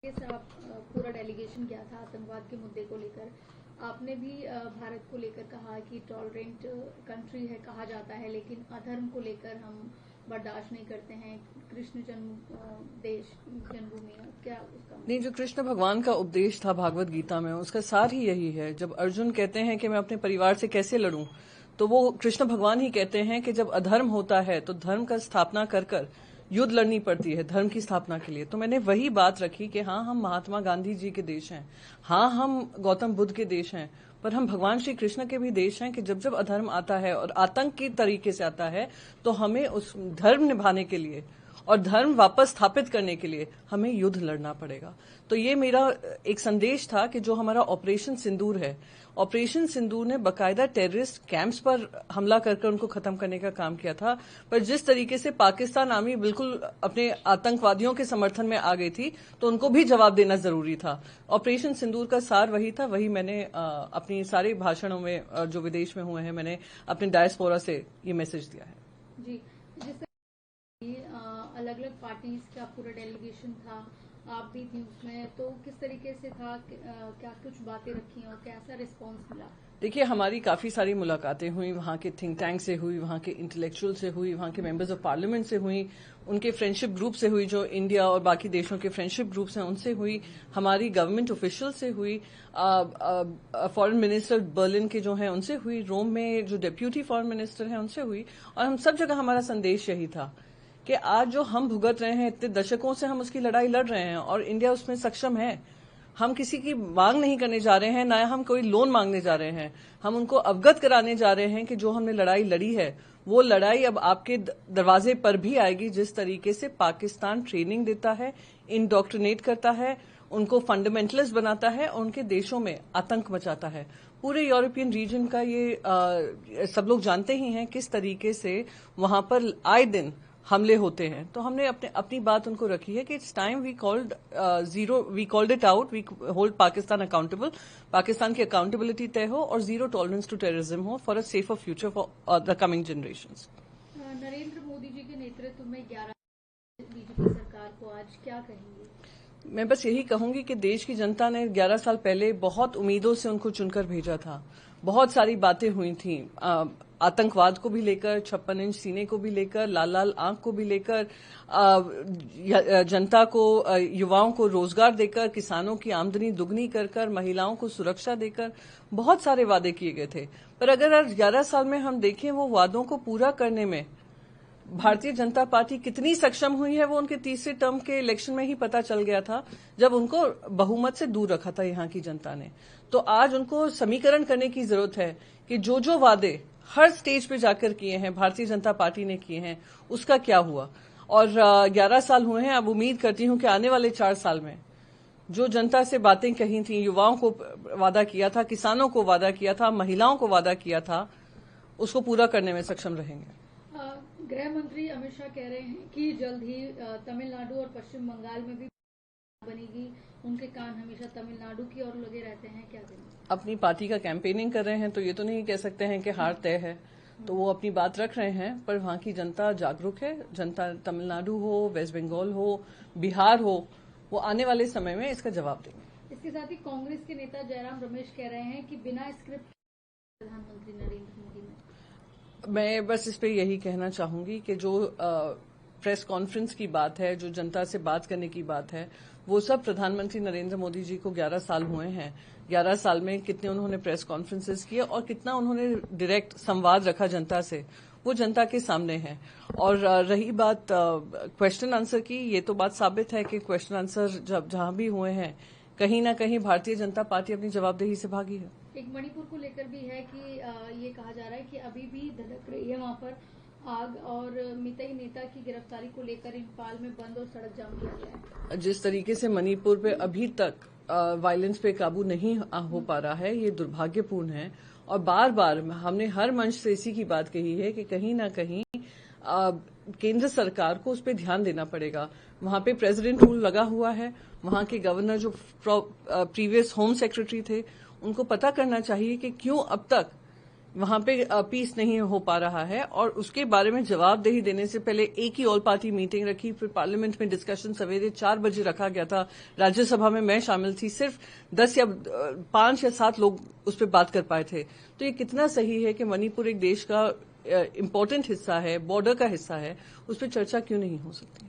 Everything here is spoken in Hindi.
आप पूरा डेलीगेशन गया था आतंकवाद के मुद्दे को लेकर। आपने भी भारत को लेकर कहा कि टॉलरेंट कंट्री है कहा जाता है, लेकिन अधर्म को लेकर हम बर्दाश्त नहीं करते हैं। कृष्ण जन्मभूमि क्या उसका नहीं, जो कृष्ण भगवान का उपदेश था भागवत गीता में, उसका सार ही यही है। जब अर्जुन कहते हैं कि मैं अपने परिवार से कैसे लड़ूं, तो वो कृष्ण भगवान ही कहते हैं कि जब अधर्म होता है तो धर्म का स्थापना कर कर युद्ध लड़नी पड़ती है धर्म की स्थापना के लिए। तो मैंने वही बात रखी कि हाँ, हम महात्मा गांधी जी के देश हैं, हाँ हम गौतम बुद्ध के देश हैं, पर हम भगवान श्री कृष्ण के भी देश हैं कि जब जब अधर्म आता है और आतंक की तरीके से आता है तो हमें उस धर्म निभाने के लिए और धर्म वापस स्थापित करने के लिए हमें युद्ध लड़ना पड़ेगा। तो ये मेरा एक संदेश था कि जो हमारा ऑपरेशन सिंदूर है, ऑपरेशन सिंदूर ने बकायदा टेररिस्ट कैंप्स पर हमला करके उनको खत्म करने का काम किया था। पर जिस तरीके से पाकिस्तान आर्मी बिल्कुल अपने आतंकवादियों के समर्थन में आ गई थी, तो उनको भी जवाब देना जरूरी था। ऑपरेशन सिंदूर का सार वही था, वही मैंने अपनी सारे भाषणों में जो विदेश में हुए हैं, मैंने अपने डायस्पोरा से ये मैसेज दिया है। जी, अलग अलग पार्टीज का पूरा डेलीगेशन था, आप भी थी उसमें, तो किस तरीके से था, क्या कुछ बातें रखी और कैसा रिस्पांस मिला? देखिए, हमारी काफी सारी मुलाकातें हुई, वहां के थिंक टैंक से हुई, वहां के इंटेलेक्चुअल से हुई, वहां के मेंबर्स ऑफ पार्लियामेंट से हुई, उनके फ्रेंडशिप ग्रुप से हुई, जो इंडिया और बाकी देशों के फ्रेंडशिप ग्रुप्स हैं उनसे हुई, हमारी गवर्नमेंट ऑफिशियल से हुई, फॉरेन मिनिस्टर बर्लिन के जो हैं उनसे हुई, रोम में जो डेप्यूटी फॉरेन मिनिस्टर हैं उनसे हुई। और हम सब जगह हमारा संदेश यही था कि आज जो हम भुगत रहे हैं, इतने दशकों से हम उसकी लड़ाई लड़ रहे हैं और इंडिया उसमें सक्षम है। हम किसी की मांग नहीं करने जा रहे हैं, ना हम कोई लोन मांगने जा रहे हैं। हम उनको अवगत कराने जा रहे हैं कि जो हमने लड़ाई लड़ी है वो लड़ाई अब आपके दरवाजे पर भी आएगी। जिस तरीके से पाकिस्तान ट्रेनिंग देता है, इंडोक्ट्रिनेट करता है, उनको फंडामेंटलिस्ट बनाता है और उनके देशों में आतंक मचाता है। पूरे यूरोपियन रीजन का ये सब लोग जानते ही हैं किस तरीके से वहां पर आए दिन हमले होते हैं। तो हमने अपनी बात उनको रखी है कि it's time we called it out, we hold Pakistan accountable, Pakistan की अकाउंटेबिलिटी तय हो और जीरो टॉलरेंस टू टेररिज्म हो for a safer future for the coming generations. Narendra Modi ji के नेतृत्व में 11 बीजेपी सरकार को आज क्या कहेंगे? मैं बस यही कहूंगी कि देश की जनता ने 11 साल पहले बहुत उम्मीदों से उनको चुनकर भेजा था। बहुत सारी बातें हुई थी, आतंकवाद को भी लेकर, 56 इंच सीने को भी लेकर, लाल लाल आंख को भी लेकर, जनता को, युवाओं को रोजगार देकर, किसानों की आमदनी दुगनी कर कर, महिलाओं को सुरक्षा देकर बहुत सारे वादे किए गए थे। पर अगर आज 11 साल में हम देखें वो वादों को पूरा करने में भारतीय जनता पार्टी कितनी सक्षम हुई है, वो उनके तीसरे टर्म के इलेक्शन में ही पता चल गया था, जब उनको बहुमत से दूर रखा था यहाँ की जनता ने। तो आज उनको समीकरण करने की जरूरत है कि जो जो वादे हर स्टेज पे जाकर किए हैं, भारतीय जनता पार्टी ने किए हैं, उसका क्या हुआ। और 11 साल हुए हैं, अब उम्मीद करती हूं कि आने वाले 4 साल में जो जनता से बातें कही थी, युवाओं को वादा किया था, किसानों को वादा किया था, महिलाओं को वादा किया था, उसको पूरा करने में सक्षम रहेंगे। गृह मंत्री अमित शाह कह रहे हैं कि जल्द ही तमिलनाडु और पश्चिम बंगाल में भी बनेगी, उनके कान हमेशा तमिलनाडु की ओर लगे रहते हैं, क्या करेंगे? अपनी पार्टी का कैंपेनिंग कर रहे हैं तो ये तो नहीं कह सकते हैं कि हार तय है, तो वो अपनी बात रख रहे हैं। पर वहां की जनता जागरूक है, जनता तमिलनाडु हो, वेस्ट बंगाल हो, बिहार हो, वो आने वाले समय में इसका जवाब देंगे। इसके साथ ही कांग्रेस के नेता जयराम रमेश कह रहे हैं कि बिना स्क्रिप्ट प्रधानमंत्री नरेंद्र मोदी ने। मैं बस इस पे यही कहना चाहूंगी कि जो प्रेस कॉन्फ्रेंस की बात है, जो जनता से बात करने की बात है, वो सब प्रधानमंत्री नरेंद्र मोदी जी को 11 साल हुए हैं। 11 साल में कितने उन्होंने प्रेस कॉन्फ्रेंसेस किए और कितना उन्होंने डायरेक्ट संवाद रखा जनता से, वो जनता के सामने है। और रही बात क्वेश्चन आंसर की, ये तो बात साबित है कि क्वेश्चन आंसर जहां भी हुए हैं, कहीं ना कहीं भारतीय जनता पार्टी अपनी जवाबदेही से भागी है। एक मणिपुर को लेकर भी है कि ये कहा जा रहा है कि अभी भी धधक रही है वहां पर आग, और मितई नेता की गिरफ्तारी को लेकर इम्फाल में बंद और सड़क जाम किया गया है। जिस तरीके से मणिपुर पे अभी तक वायलेंस पे काबू नहीं हो पा रहा है, ये दुर्भाग्यपूर्ण है। और बार बार हमने हर मंच से इसी की बात कही है कि कहीं ना कहीं केंद्र सरकार को उस पर ध्यान देना पड़ेगा। वहां पे प्रेसिडेंट रूल लगा हुआ है, वहां के गवर्नर जो प्रीवियस होम सेक्रेटरी थे, उनको पता करना चाहिए कि क्यों अब तक वहां पे पीस नहीं हो पा रहा है, और उसके बारे में जवाबदेही देने से पहले एक ही ऑल पार्टी मीटिंग रखी, फिर पार्लियामेंट में डिस्कशन सवेरे 4 बजे रखा गया था। राज्यसभा में मैं शामिल थी, सिर्फ 10 या 5 या 7 लोग उस पर बात कर पाए थे। तो ये कितना सही है कि मणिपुर एक देश का इम्पोर्टेंट हिस्सा है, बॉर्डर का हिस्सा है, उस पर चर्चा क्यों नहीं हो सकती?